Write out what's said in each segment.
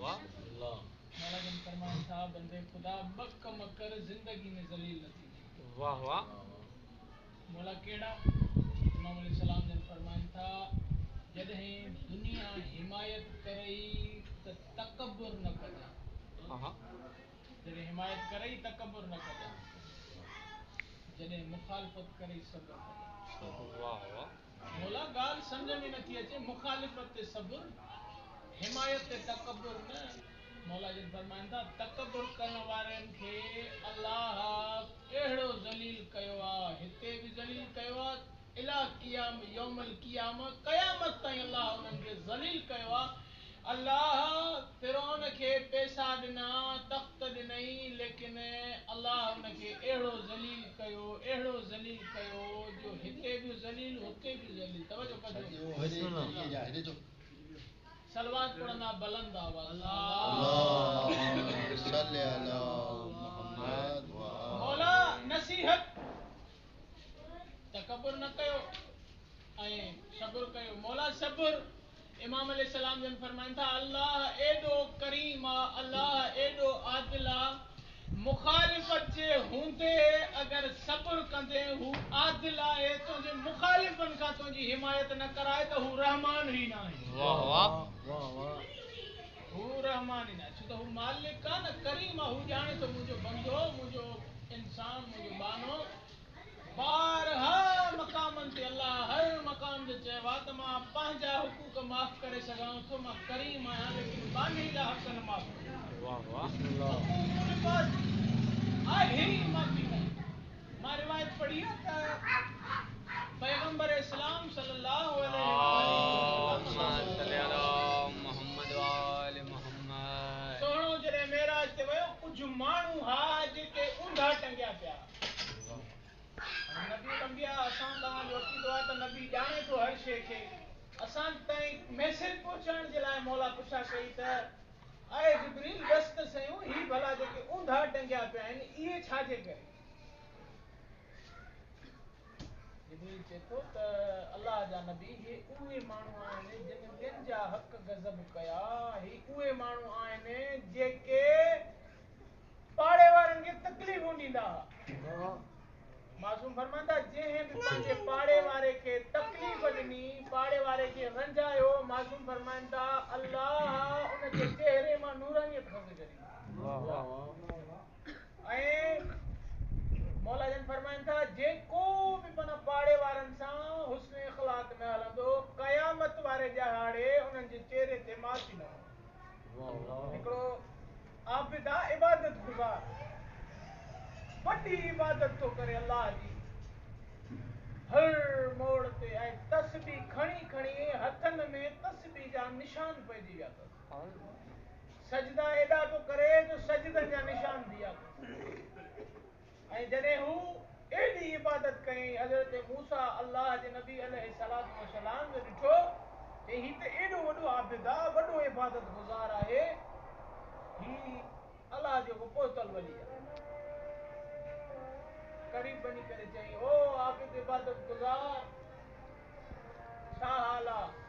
वाह अल्लाह मौला जन फरमाया था बंदे खुदा बक मकर जिंदगी में जलील न थी वाह वाह मौला केड़ा इमाम अलैहिस्सलाम जन फरमाया था जॾहिं दुनिया हिमायत करई त तकब्बुर न कजा हाँ जॾहिं हिमायत करई तकब्बुर न कजा जॾहिं मुखालफत करई सब्र कजा वाह वाह मौला ॻाल्हि सम्झ में नथी अचे मुखालिफत ते सब्र हिमायत ते तकब्बुर न मौला जन फरमाइनि था तकब्बुर करण वारनि खे अल्लाह अहिड़ो ज़लील कयो आहे हिते बि ज़लील कयो आहे इला क़ियाम यौमल क़ियामत क़यामत ताईं अल्लाह उन्हनि खे ज़लील कयो आहे अल्लाह फिरौन खे पैसा ॾिना तख़्त ॾिनई लेकिन अल्लाह उनखे अहिड़ो ज़लील कयो जो हिते बि ज़लील हुते बि ज़लील तवजो कजो सलवात पढ़ना बुलंद आवाज़ मौला नसीहत तकब्बुर न कयो ऐं सब्र कयो मौला सब्र इमाम अलैहिस्सलाम जन फरमाइनि था अल्लाह एॾो करीम आहे अल्लाह एॾो आदिल आहे मुखालिफत जे हूंदे अगरि सब्र कंदे हू आदिल आहे तुंहिंजे मुखालिफनि खां तुंहिंजी हिमायत न कराए त हू रहमान ई न आहे वाह वाह हू रहमान ई न आहे छो त हू मालिक आहे न करीम आहे हू ॼाणे थो मुंहिंजो बंदो मुंहिंजो इंसान मुंहिंजो बानो बारहा मक़ामनि ते अल्लाह हर मक़ाम ते चयो आहे त मां पंहिंजा हुकूक माफ़ करे सघां थो मां करीम आहियां लेकिन बानी जा हक़ न माफ़ वाह वाह आहे ई माफ़ी न मां रिवायत पढ़ी आहे त पैगंबर इस्लाम सल्लल्लाहु अलैहि मोहम्मद वाले मोहम्मद सोणो जॾहिं मेराज ते वियो कुझु माण्हू हा जेके ऊंधा टंगिया पिया नबी अंबिया असां तव्हांजो अक़ीदो आहे त नबी ॼाणे थो हर शइ खे असां ताईं मैसेज पहुचाइण जे लाइ मौला पुछा कई त आए जिब्रील दस्त सयूं ही भला जेके ऊंधा टंगिया पिया आहिनि इहे छाजे करे जिब्रील चए थो त अल्लाह जा नबी हे उहे माण्हू आहिनि जिन ॿियनि जा हक़ गज़ब कया ही उहे माण्हू आहिनि जेके पाड़े वारनि खे तकलीफ़ूं ॾींदा मासूम फरमाईंदा जंहिं बि पंहिंजे पाड़े वारे खे तकलीफ़ ॾिनी पाड़े वारे खे रंजायो मासूम फरमाईंदा अल्लाह उनजे चेहरे मां नूरानियत खसे छॾी ऐं मौला जन फरमाइनि था जेको बि माना पाड़े वारनि सां हुस्न इख़लाक़ न हलंदो क़यामत वारे ॾहाड़े उन्हनि जे चेहरे ते मासी न हिकिड़ो आबिद आहे इबादत गुज़ार वॾी इबादत थो करे अल्लाह जी हर मोड़ ते ऐं तस्बीह खणी खणी हथनि में तस्बीह जा निशान पइजी विया अथसि सजदा एॾा थो करे जो सजदनि जा निशान थी विया ऐं जॾहिं हू एॾी इबादत कयईं हज़रत मूसा अल्लाह जे नबी अलैहिस्सलातु वस्सलाम जो ॾिठो त ही त एॾो वॾो आबिद आहे वॾो इबादत गुज़ार आहे ही अल्लाह जो पोतल वली आहे करीब वञी करे चई ओ आबिद इबादत गुज़ार छा हाल आहे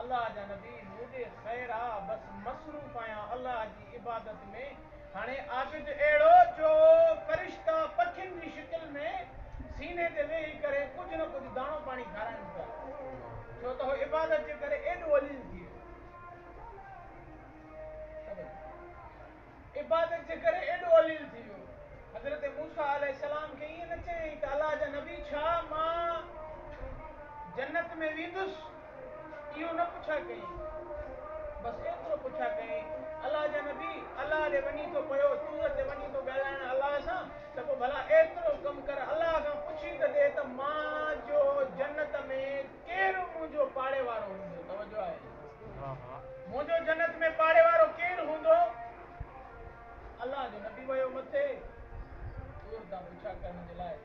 अल्लाह जा नबी मुंहिंजे ख़ैर आहे बसि मसरूफ़ आहियां अल्लाह जी इबादत में हाणे आबिद अहिड़ो जो फ़रिश्ता पखियुनि जी शिकिल में सीने ते वेही करे कुझु न कुझु दाणो पाणी खाराइनि पिया छो त हू इबादत जे करे एॾो अलील थी वियो इबादत जे करे एॾो अलील थी वियो हज़रत मूसा अलैहिस्सलाम खे ईअं न चयईं त अल्लाह जा नबी छा मां जन्नत में वेंदुसि इहो न पुछा कयईं बसि एतिरो पुछा कयईं अल्लाह जा नबी अल्लाह ॾे वञी थो पियो तूर ते वञी थो ॻाल्हाइण अल्लाह सां त पोइ भला एतिरो कमु कर अल्लाह खां पुछी त ॾे त मां जो जन्नत में केरु मुंहिंजो पाड़े वारो हूंदो तवजो आहे मुंहिंजो जन्नत में पाड़े वारो केरु हूंदो अल्लाह जो नबी वियो मथे तूर तां पुछा करण जे लाइ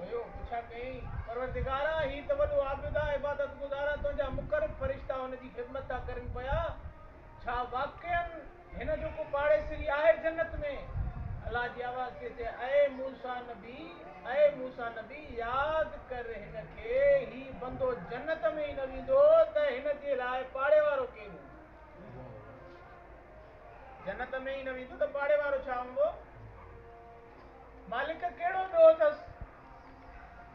वियो पुछा कयईं परवरदिगारा ही त वॾो आबिद आहे इबादत गुज़ारा तुंहिंजा मुक़रब फ़रिश्ता हुनजी ख़िदमत था करनि पिया छा वाक़ई हिन जो को पाड़ेसिरी आहे जन्नत में अल्लाह जी आवाज़ थी अचे ऐं मूसा नबी यादि कर हिन खे ही बंदो जन्नत में ई न वेंदो त हिन जे लाइ पाड़े वारो जन्नत में ई न वेंदो त पाड़े वारो छा हूंदो? मालिक कहिड़ो ॾोह अथसि?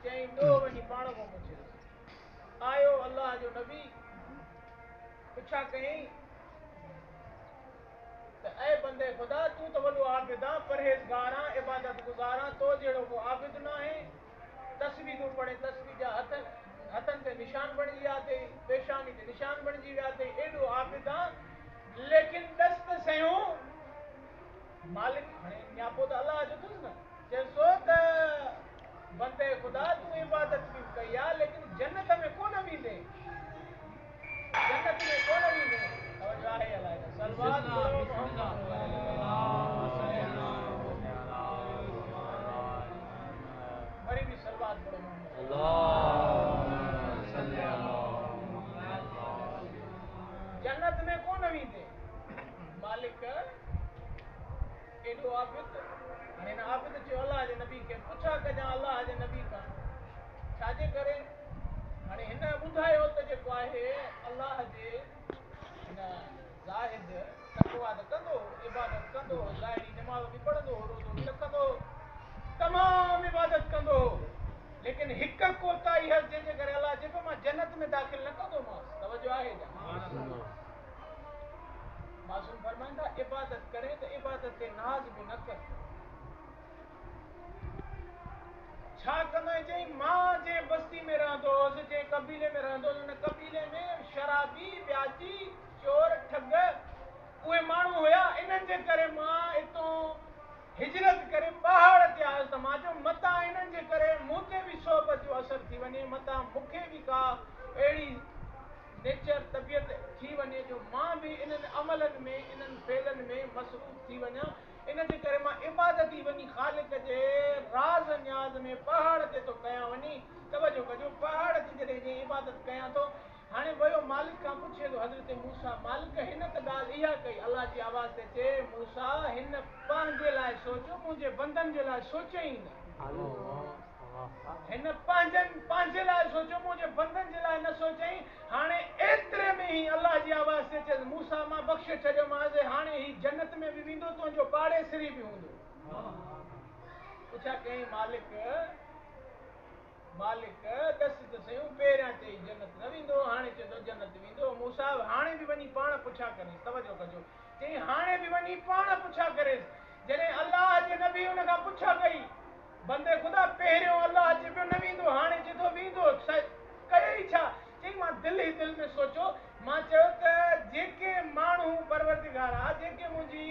चई ॾोह वञी पाण खां पुछियोसि। आयो अल्लाह जो नबी, पुछा कयईं त ऐ बंदे ख़ुदा, तूं त वॾो आबिद आं, परहेज़गार आं, इबादत गुज़ार आं, तो जहिड़ो को आबिद न आहे। तस्बीह थो पढ़े, तस्बीह जा हथनि ते निशान बणिजी विया अथई, पेशानी ते निशान बणिजी विया अथई, एॾो आबिद आं, लेकिन ॾस त सयूं मालिक हाणे नियापो त अलाह जो अथसि न। चएसो त बंदे ख़ुदा, तूं इबादत बि कई आहे, लेकिन जन्नत में कोन वेंदे, जन्नत में कोन वेंदे। तवजो आहे अलाह जा सलवात पढ़ो मोहम्मद वरी बि सलवात पढ़ो मोहम्मद। जन्नत में कोन वेंदे मालिक एॾो आबिद। हाणे हिन आबिद चयो अलाह जे नबी खे, पुछा कजां अलाह जे नबी खां छाजे करे? हाणे हिन ॿुधायो त जेको आहे अलाह जे हिन ज़ाहिद तक़वा त कंदो, इबादत कंदो, ज़ाहिरी नमाज़ बि पढ़ंदो, रोज़ो बि रखंदो, तमामु इबादत कंदो, लेकिन हिक कोताही हस जंहिंजे करे अलाह चए पियो मां जन्नत में दाख़िल न कंदोमांसि। तवजो आहे छा? मासूम फरमाईंदा इबादत करे त इबादत ते नाज़ बि न कर। छा कंदो? चई मां जंहिं बस्ती में रहंदो हुअसि, जंहिं कबीले में रहंदो हुअसि, उन कबीले में शराबी, व्याजी, चोर, ठग उहे माण्हू हुया। इन्हनि जे करे मां हितां हिजरत करे पहाड़ ते आयुसि त मां चयो मतां इन्हनि जे करे मूं ते बि सोहबत जो असर थी वञे, मतां मूंखे बि का अहिड़ी नेचर तबियत थी वञे जो मां बि इन्हनि अमलनि में, इन्हनि फेलनि में मसरूफ़ थी वञा। इन जे करे मां इबादत ई वञी ख़ालिक जे राज़ न्याज़ में पहाड़ ते थो कयां वञी। तवजो कजो, पहाड़ ते जॾहिं जे इबादत कयां थो, हाणे वियो मालिक खां पुछे थो हज़रत मूसा, मालिक हिन त ॻाल्हि इहा कई, अलाह जी आवाज़ ते चए मूसा हिन पंहिंजे लाइ सोचियो, मुंहिंजे बंदनि जे लाइ सोचियई न। हिन पंहिंजे लाइ सोचियो, मुंहिंजे बंदनि जे लाइ न सोचियई। हाणे एतिरे में ई अलाह जी आवाज़ ते चए मूसा मां बख़्शे छॾियोमांसि, हाणे ही जन्नत में बि वेंदो, तुंहिंजो पाड़ेसरी बि हूंदो। पुछा कयईं मालिक दस त सयूं, पहिरियां चई जन्नत न वेंदो, हाणे चए थो जन्नत वेंदो। मूसा हाणे बि वञी पाण पुछा करेसि। तवजो कजो, चई हाणे बि वञी पाण पुछा करेसि। जॾहिं अलाह जे नबी हुन खां पुछा कई, बंदे ख़ुदा पहिरियों अलाह चए पियो न वेंदो, हाणे चए थो वेंदो, कयई छा? चई मां दिलि ई दिलि में सोचियो, मां चयो त जेके माण्हू परवरदिगारा, जेके मुंहिंजी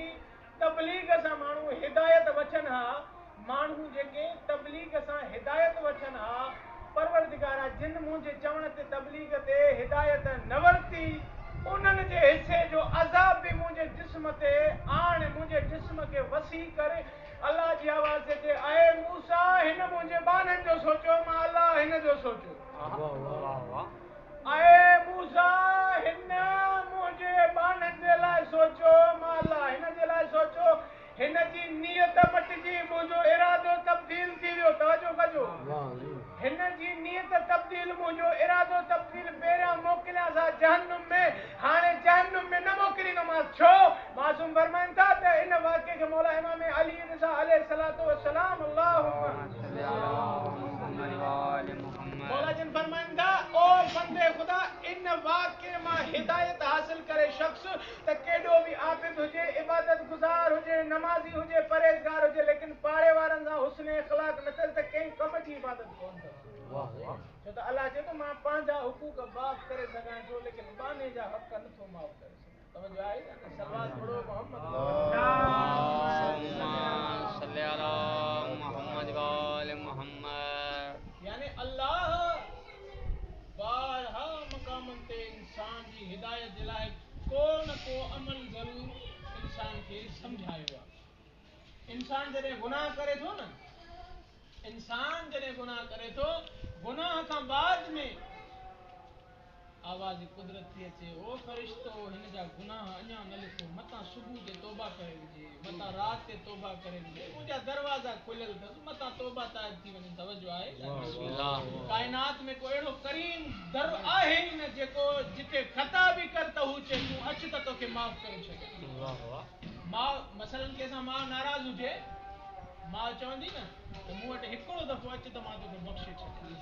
तबलीग सां माण्हू हिदायत वठनि हा, माण्हू जेके तबलीग सां हिदायत वठनि हा, परवरदिगारा जिन मुंहिंजे चवण ते तबलीग ते हिदायत न वरिती, उन्हनि जे हिसे जो अज़ाब बि मुंहिंजे जिस्म ते आण, मुंहिंजे जिस्म खे वसी करे। अलाह जी आवाज़ ते चए ऐ मूसा हिन मुंहिंजे बाननि जो सोचियो, मां अलाह हिन जो सोचियो। ऐ मूसा हिन मुंहिंजे बाननि जे लाइ सोचियो, मां अलाह हिन जे लाइ सोचियो। हिन जी नियत मटिजी, मुंहिंजो इरादो तब्दील थी वियो। तवजो कजो, हिन जी नियत तब्दील, मुंहिंजो इरादो तब्दील। पहिरियां मोकिलियांसि हा जहन्नुम में, हाणे जहन्नुम में न मोकिलींदोमांसि। छो? मासूम फरमाइनि था त इन वाक़े खे मौला इमाम अली रज़ा अलैहिस्सलातु वस्सलाम मौला जिन फरमाइनि था ओ बंदे ख़ुदा, इन वाक़े मां हिदायत हासिल करे शख़्स त केॾो बि आबिद हुजे, इबादत गुज़ार हुजे, नमाज़ी हुजे, परहेज़गार हुजे, लेकिन पाड़े वारनि सां हुस्न इख़लाक़ न अथसि त कंहिं कम जी इबादत कोन अथसि। छो त अलाह चए थो मां पंहिंजा हुकूक माफ़ करे सघां थो, लेकिन बाने जा हक़ नथो माफ़ करे सघां। तवजो आहे सलवात पढ़ो मोहम्मद यानी अल्लाह बारहा मक़ामनि ते इंसान जी हिदायत जे लाइ को न को अमल ज़रूर इंसान खे सम्झायो आहे। इंसान जॾहिं गुनाह करे थो न, इंसान जॾहिं गुनाह करे थो, गुनाह खां बाद में आवाज़ कुदरत थी अचे, ओ फ़रिश्तो हिन जा गुनाह अञा न लिखो, मतां सुबुह जे तौबा करे विझे, मतां राति ते तौबा करे विझे, मुंहिंजा दरवाज़ा खुलियल अथसि, मतां तौबा ताइब थी वञे। तवजो आहे, काइनात में को अहिड़ो करीम दर आहे ई न जेको जिते ख़ता बि कर त हू चए तूं अच त तोखे माफ़ करे छॾियां। मसलन कंहिंसां मां नाराज़ हुजे, मां चवंदी न त मूं वटि हिकिड़ो दफ़ो अच त मां तोखे बख़्शे छॾियां।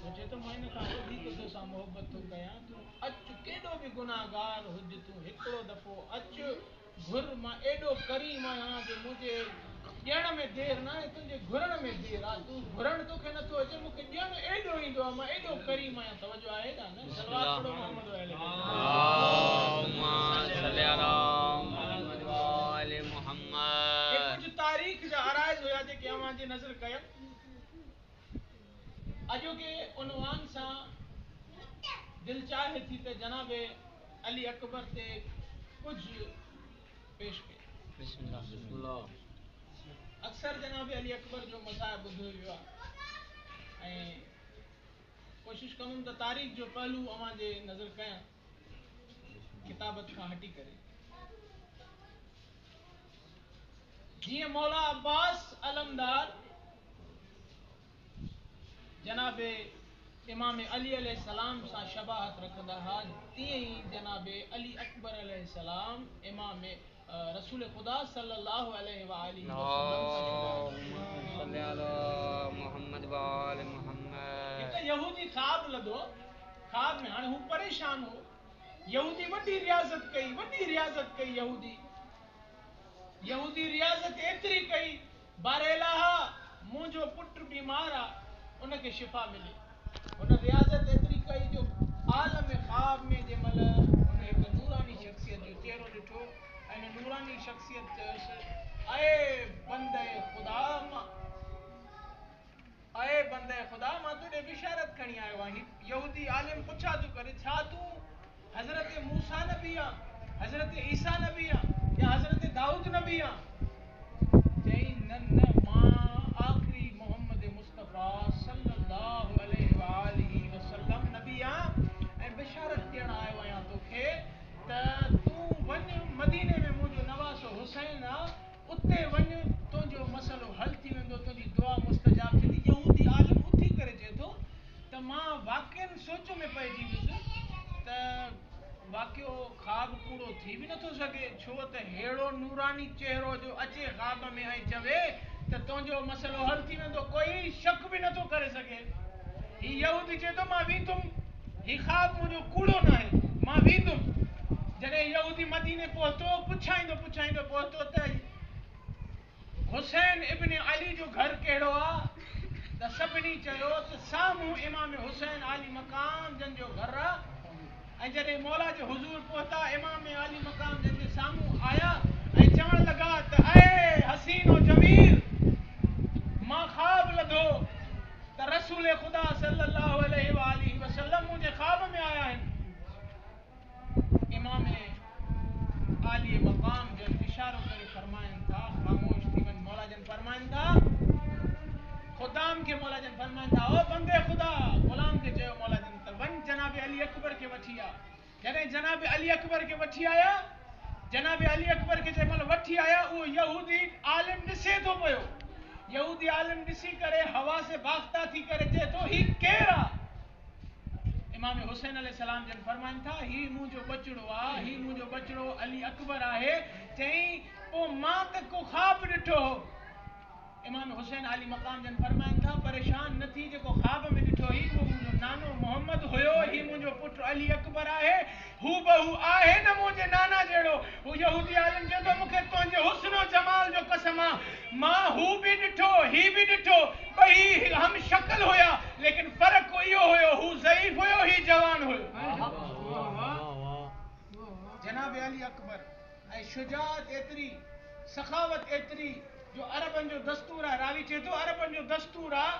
सोचे तो मैं खां वधीक तोसां मोहबत थो कयां, तूं अच, केॾो बि गुनाहगार हुज, तूं हिकिड़ो दफ़ो अच, घुर, मां एॾो करीम आहियां जो मुंहिंजे ॾियण में देरि न आहे, तुंहिंजे घुरण में देरि आहे। तूं घुरण तोखे नथो अचे, मूंखे ॾियणु एॾो ईंदो आहे, मां एॾो करीम आहियां। तवजो आहे न? सलवात पढ़ो मोहम्मद वाले। अल्लाहुम्मा सल्ली अला मुहम्मद व आले मुहम्मद। ये कुछ तारीख़ जा अराइज़ हुया जेके अवां जी नज़र कयूं। अॼोके उनवान सां दिल चाहे थी त जनाबे अली अकबर ते कुछ पेश कयूं। बिस्मिल्लाह। अक्सर जनाब अली अकबर जो मसाइब ॿुधो वियो आहे ऐं कोशिश कंदुमि त तारीख़ जो पहलू अवां जे नज़र कयां किताबत खां हटी करे। जीअं मौला अब्बास अलमदार जनाबे इमाम अली अलैहिस्सलाम सां शबाहत रखंदा हुआ, तीअं ई जनाबे अली अकबर अलैहिस्सलाम इमाम रसूल खुदा सल्लल्लाहु अलैहि व आलिहि वसल्लम सां शबाहत सल्ली अला मुहम्मद व आले मुहम्मद। हिकु यहूदी ख्वाब लदो, ख्वाब में हाणे हू परेशान हो। यहूदी वॾी रियाज़त कई यहूदी रियाज़त एतिरी कई, बारेलाहा मुंहिंजो पुट बीमार आहे, उनखे शिफ़ा मिले। हुन रियाज़त एतिरी कई जो आलम ख्वाब में जंहिंमहिल हुन हिकु नूरानी शख़्सियत जो चेहरो ॾिठो ऐं हिन नूरानी शख़्सियत चयोसि, अए बंदे ख़ुदा, मां तुंहिंजे बिशारत खणी आयो आहियां। यहूदी आलिम पुछा थो करे, छा तूं हज़रत मूसा नबी आहे, हज़रत ईसा नबी आहे या हज़रत दाऊद नबी आहे? चई न, मां आख़िरी मोहम्मद मुस्तफ़ा सल्लल्लाहु अलैहि व आलिहि वसल्लम नबी आहियां ऐं बिशारत ॾियण आयो आहियां तोखे त तूं वञ मदीने में, मुंहिंजो नवासो हुसैन आहे, उते वञ, तुंहिंजो मसइलो हल थी वेंदो, तुंहिंजी दुआ मुस्तजाब थींदी। यहूदी आलिम उथी करे चए थो त मां वाक़ई सोच में पइजी वियुसि त वाक़ियो ख्वाब कूड़ो थी बि नथो सघे, छो त हेड़ो नूरानी चेहरो जो अचे ख्वाब में ऐं चवे त तुंहिंजो मसइलो हल थी वेंदो, कोई शक बि नथो करे सघे। ही यहूदी चए थो मां वेंदुमि, ही ख्वाब मुंहिंजो कूड़ो न आहे, मां वेंदुमि। जॾहिं यहूदी मदीने पहुतो, पुछाईंदो पहुतो त हुसैन इब्न अली जो घर कहिड़ो आहे, त सभिनी चयो त साम्हूं इमाम हुसैन आली मक़ाम जन जो घर आहे। ऐं जॾहिं मौला जे हुज़ूर पहुता, इमाम आली मक़ाम जन जे साम्हूं आया ऐं चवण लॻा त ऐ हसीन ओ जमील, मां ख्वाब लधो त रसूल ख़ुदा सल्लल्लाहु अलैहि व आलिहि वसल्लम मुंहिंजे ख्वाब में आया आहिनि। इमाम आली मक़ाम जन इशारो करे फरमाइनि था, ख़ामोश थी वञ। मौला जन फरमाइनि था, ख़ुदाम खे मौला जन फरमाइनि था, ओ बंदे ख़ुदा, ग़ुलाम खे चयो मौला जन त वञ जनाब अली अकबर खे वठी आ। जॾहिं जनाब अली अकबर खे वठी आया, जनाब अली अकबर खे जंहिंमहिल वठी आया, उहो यहूदी आलिम ॾिसे थो पियो। यहूदी आलिम ॾिसी करे हवा से बाख्ता थी करे चए थो, ही केरु आहे? इमाम हुसैन अलैहिस्सलाम जन फरमाइनि था, ही मुंहिंजो बचड़ो आहे, ही मुंहिंजो बचड़ो अली अकबर आहे। चई पोइ मां त को ख्वाब ॾिठो हो। इमाम हुसैन अली मक़ाम जन फरमाइनि था, परेशान न थी, जेको ख्वाब में ॾिठो ही उहो मुंहिंजो नानो मोहम्मद हुयो, ही मुंहिंजो पुटु अली अकबर आहे, हू बहू आहे न मुंहिंजे नाना जहिड़ो। हू यहूदी आलिम चए थो, मूंखे तुंहिंजे हुस्न जमाल जो कसम आहे, मां हू बि ॾिठो, ही बि ॾिठो, ॿई हम शक्ल हुया, लेकिन फ़र्क़ु इहो हुयो, हू ज़ईफ़ हुयो, ही जवान हुयो। जनाब अली अकबर ऐं शुजात एतिरी, सखावत एतिरी जो अरबनि जो दस्तूर आहे। रावी चए थो अरबनि जो दस्तूर आहे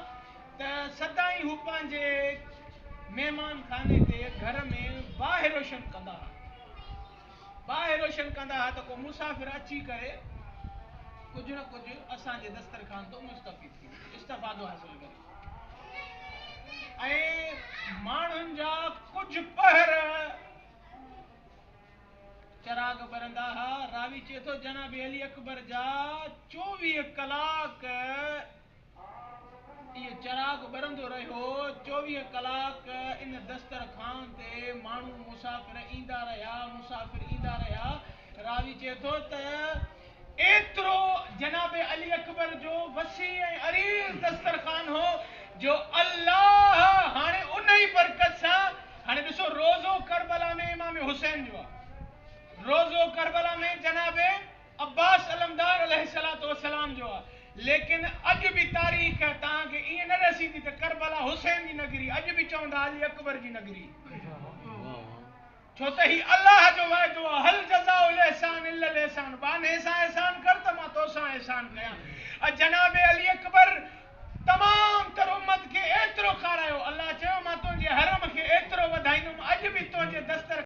त सदाईं हू पंहिंजे महिमान खाने ते घर में बाहि रोशन कंदा हुआ त को मुसाफ़िर अची करे कुझु न कुझु असांजे दस्तरखान तो मुस्तफ़ीद थी वञे, इस्तफ़ादो हासिल करे। ऐं माण्हुनि जा कुझु पहर चराग बरंदा हा। रावी चए थो जनाब अली अकबर जा 24 कलाक इहो चराग बरंदो रहियो। 24 कलाक इन दस्तरखान ते माण्हू मुसाफ़िर ईंदा रहिया। रावी चए थो त एतिरो जनाब अली अकबर जो वसी ऐं अरीज़ दस्तरखान हो जो अल्लाह हाणे उन ई बरकत सां हाणे ॾिसो रोज़ो करबला में इमाम हुसैन जो आहे, रोज़ो करबला में जनाब अब्बास अलमदार अलैहिस्सलातु वस्सलाम जो आहे। लेकिन अॼु बि तारीख़ तव्हांखे ईअं न ॾसी थी त करबला हुसैन जी नगरी, अॼु बि चवंदा अली अकबर जी नगरी, छो त ही अल्लाह जो वाइदो आहे, हल जज़ाउल इहसान इल्लल इहसान, बाने सां एहसान कर त मां तोसां एहसान कयां। जनाब अली अकबर तमाम तर उम्मत खे एतिरो खारायो, अल्लाह चयो मां तुंहिंजे हरम खे एतिरो वधाईंदुमि, अॼु बि तुंहिंजे दस्तर